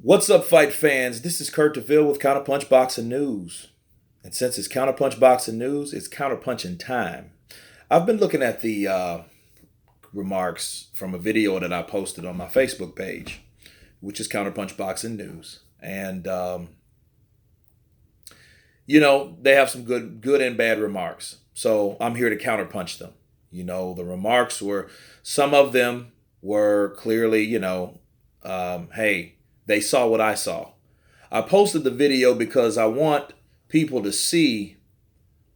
What's up, fight fans? This is Kurt DeVille with Counterpunch Boxing News. And since it's Counterpunch Boxing News, it's counterpunching time. I've been looking at the remarks from a video that I posted on my Facebook page, which is Counterpunch Boxing News. And, they have some good and bad remarks. So I'm here to counterpunch them. The remarks were, some of them were clearly, hey, they saw what I saw. I posted the video because I want people to see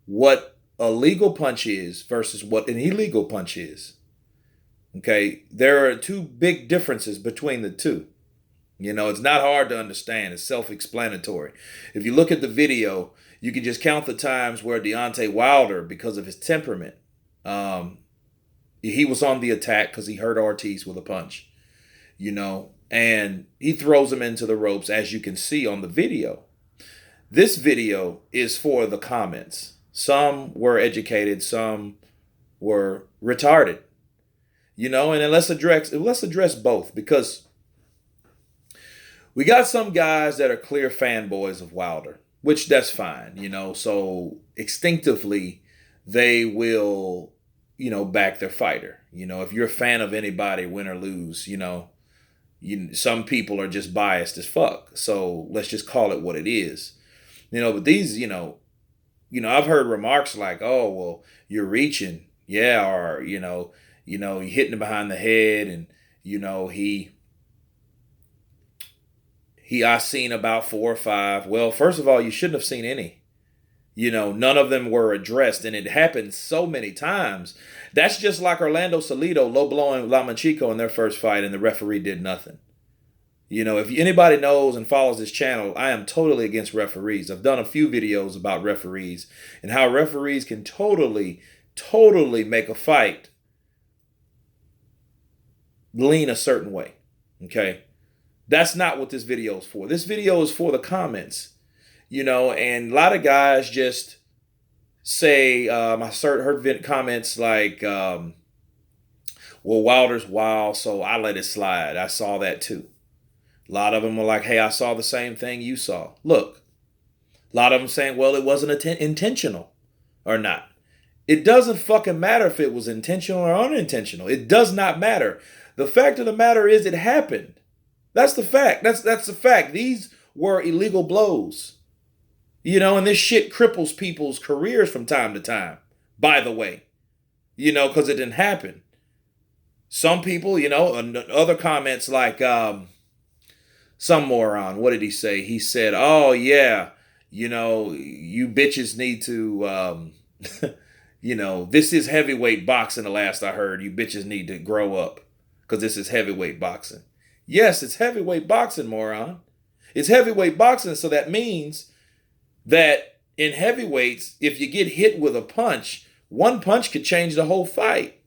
what a legal punch is versus what an illegal punch is. Okay, there are two big differences between the two. It's not hard to understand. It's self-explanatory. If you look at the video, you can just count the times where Deontay Wilder, because of his temperament, he was on the attack because he hurt Ortiz with a punch, and he throws him into the ropes, as you can see on the video. This video is for the comments. Some were educated, some were retarded, and then let's address both, because we got some guys that are clear fanboys of Wilder, which that's fine, so instinctively they will, back their fighter. If you're a fan of anybody, win or lose, some people are just biased as fuck. So let's just call it what it is. But these, I've heard remarks like, oh, well, you're reaching. Yeah. Or, you hitting him behind the head, and, I seen about 4 or 5. Well, first of all, you shouldn't have seen any. None of them were addressed, and it happened so many times. That's just like Orlando Salido low blowing Lomachenko in their first fight, and the referee did nothing. If anybody knows and follows this channel, I am totally against referees. I've done a few videos about referees and how referees can totally make a fight lean a certain way. Okay? That's not what this video is for. This video is for the comments. And a lot of guys just say, I heard comments like, well, Wilder's wild, so I let it slide. I saw that too. A lot of them were like, hey, I saw the same thing you saw. Look, a lot of them saying, well, it wasn't intentional or not. It doesn't fucking matter if it was intentional or unintentional. It does not matter. The fact of the matter is it happened. That's the fact. That's the fact. These were illegal blows. And this shit cripples people's careers from time to time, by the way, because it didn't happen. Some people, other comments like some moron, what did he say? He said, oh, yeah, you bitches need to, this is heavyweight boxing, the last I heard. You bitches need to grow up because this is heavyweight boxing. Yes, it's heavyweight boxing, moron. It's heavyweight boxing, so that means that in heavyweights, if you get hit with a punch, one punch could change the whole fight,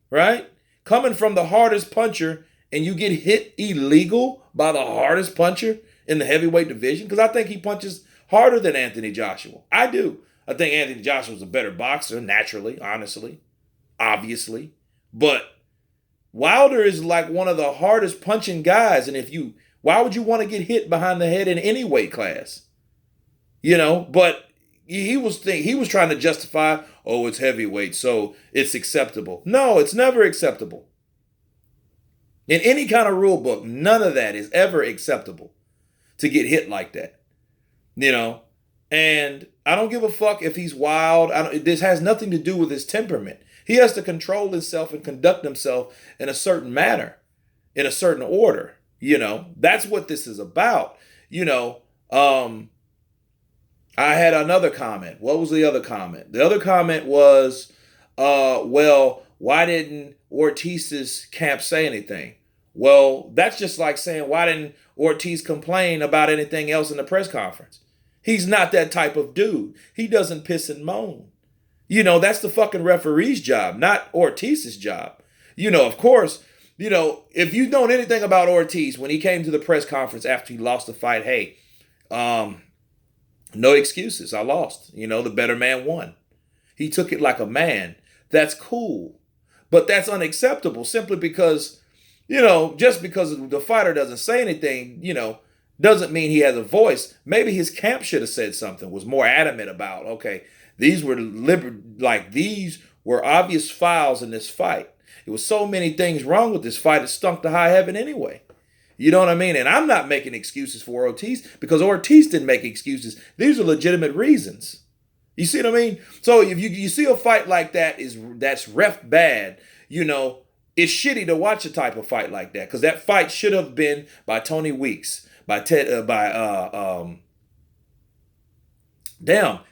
right? Coming from the hardest puncher and you get hit illegal by the hardest puncher in the heavyweight division, because I think he punches harder than Anthony Joshua. I do. I think Anthony Joshua's a better boxer, naturally, honestly, obviously. But Wilder is like one of the hardest punching guys, and why would you want to get hit behind the head in any weight class? But he was trying to justify, oh, it's heavyweight, so it's acceptable. No, it's never acceptable. In any kind of rule book, none of that is ever acceptable to get hit like that. And I don't give a fuck if he's wild. This has nothing to do with his temperament. He has to control himself and conduct himself in a certain manner, in a certain order. That's what this is about. I had another comment. What was the other comment? The other comment was, well, why didn't Ortiz's camp say anything? Well, that's just like saying, why didn't Ortiz complain about anything else in the press conference? He's not that type of dude. He doesn't piss and moan. That's the fucking referee's job, not Ortiz's job. Of course, if you've known anything about Ortiz, when he came to the press conference after he lost the fight, hey, no excuses. I lost. The better man won. He took it like a man. That's cool. But that's unacceptable simply because, just because the fighter doesn't say anything, Doesn't mean he has a voice. Maybe his camp should have said something, was more adamant about, okay, these were these were obvious fouls in this fight. There was so many things wrong with this fight, it stunk to high heaven anyway. You know what I mean? And I'm not making excuses for Ortiz because Ortiz didn't make excuses. These are legitimate reasons. You see what I mean? So if you see a fight like that's ref bad, it's shitty to watch a type of fight like that because that fight should have been by Tony Weeks, by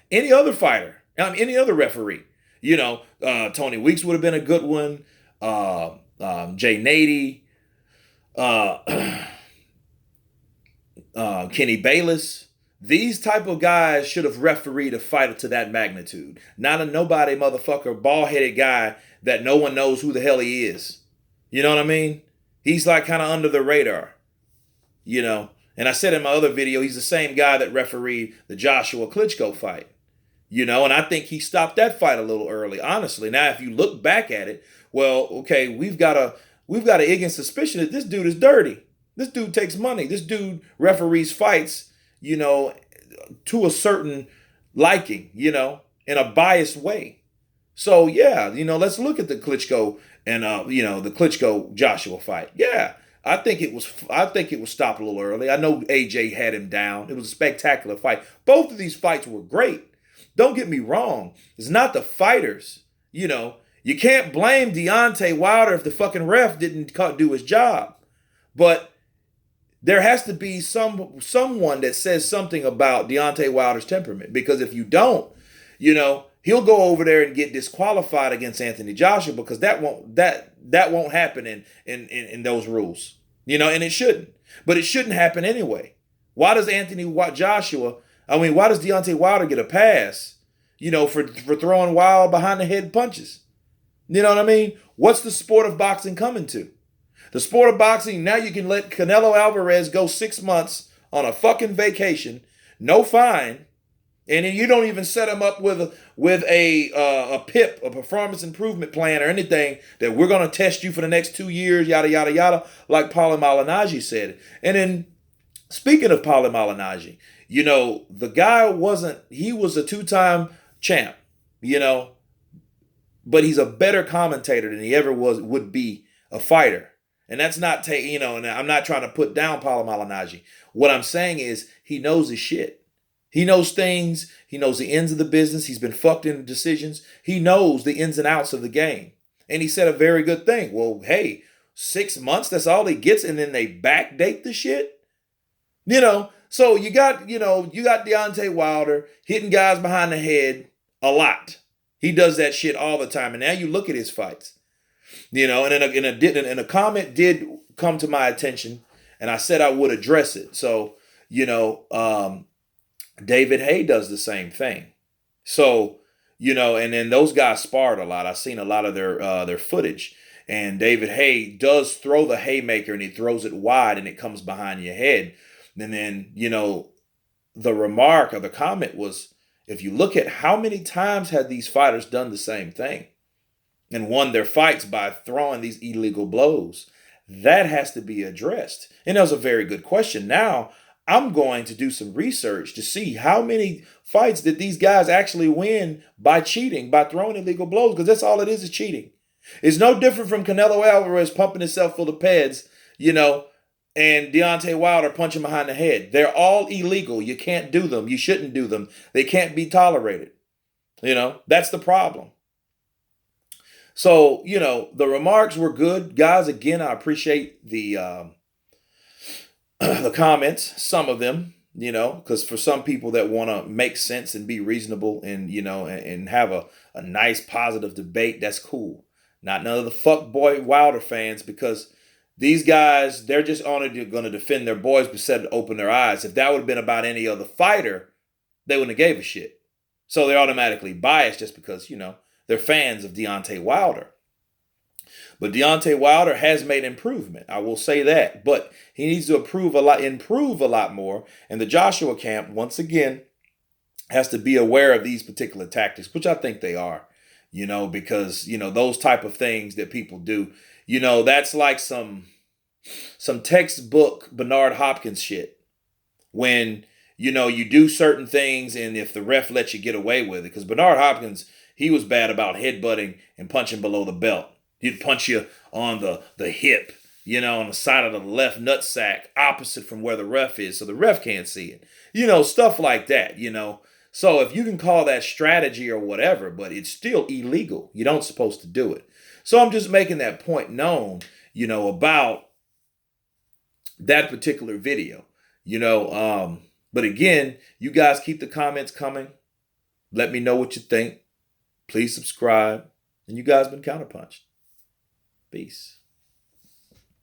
any other fighter, any other referee. Tony Weeks would have been a good one. Jay Nady. Kenny Bayless. These type of guys should have refereed a fight to that magnitude. Not a nobody motherfucker, bald-headed guy that no one knows who the hell he is. You know what I mean? He's like kind of under the radar. And I said in my other video, he's the same guy that refereed the Joshua Klitschko fight. And I think he stopped that fight a little early, honestly. Now, if you look back at it, well, okay, we've got a ignorant suspicion that this dude is dirty. This dude takes money. This dude referees fights, to a certain liking, in a biased way. So, yeah, let's look at the Klitschko and, the Klitschko Joshua fight. Yeah, I think it was stopped a little early. I know AJ had him down. It was a spectacular fight. Both of these fights were great. Don't get me wrong. It's not the fighters, You can't blame Deontay Wilder if the fucking ref didn't do his job. But there has to be someone that says something about Deontay Wilder's temperament. Because if you don't, he'll go over there and get disqualified against Anthony Joshua because that won't happen in those rules. And it shouldn't. But it shouldn't happen anyway. Why does why does Deontay Wilder get a pass, for throwing wild behind the head punches? You know what I mean? What's the sport of boxing coming to? The sport of boxing, now you can let Canelo Alvarez go 6 months on a fucking vacation, no fine, and then you don't even set him up with a PIP, a performance improvement plan or anything that we're going to test you for the next 2 years, yada, yada, yada, like Paulie Malignaggi said. And then, speaking of Paulie Malignaggi, the guy he was a 2-time champ, but he's a better commentator than he ever would be a fighter. And that's not and I'm not trying to put down Paulie Malignaggi. What I'm saying is he knows his shit. He knows things. He knows the ends of the business. He's been fucked into decisions. He knows the ins and outs of the game. And he said a very good thing. Well, hey, 6 months, that's all he gets, and then they backdate the shit? So you got Deontay Wilder hitting guys behind the head a lot. He does that shit all the time. And now you look at his fights. And a comment did come to my attention, and I said I would address it. So, David Haye does the same thing. So, and then those guys sparred a lot. I've seen a lot of their footage. And David Haye does throw the haymaker, and he throws it wide, and it comes behind your head. And then, the remark or the comment was, if you look at how many times had these fighters done the same thing and won their fights by throwing these illegal blows, that has to be addressed. And that was a very good question. Now, I'm going to do some research to see how many fights did these guys actually win by cheating, by throwing illegal blows, because that's all it is cheating. It's no different from Canelo Alvarez pumping himself full of peds, and Deontay Wilder punching behind the head. They're all illegal. You can't do them. You shouldn't do them. They can't be tolerated. That's the problem. So, the remarks were good. Guys, again, I appreciate the comments, some of them, because for some people that want to make sense and be reasonable and, and have a nice positive debate, that's cool. Not none of the fuckboy Wilder fans, because these guys, they're just only going to defend their boys but said to open their eyes. If that would have been about any other fighter, they wouldn't have gave a shit. So they're automatically biased just because, they're fans of Deontay Wilder. But Deontay Wilder has made improvement. I will say that. But he needs to improve a lot more. And the Joshua camp, once again, has to be aware of these particular tactics, which I think they are, because, those type of things that people do, that's like some textbook Bernard Hopkins shit. when, you do certain things and if the ref lets you get away with it. Because Bernard Hopkins, he was bad about headbutting and punching below the belt. He'd punch you on the hip, on the side of the left nutsack, opposite from where the ref is, so the ref can't see it. Stuff like that. So if you can call that strategy or whatever, but it's still illegal. You don't supposed to do it. So I'm just making that point known, about that particular video. But again, you guys keep the comments coming. Let me know what you think. Please subscribe. And you guys been Counterpunched. Peace.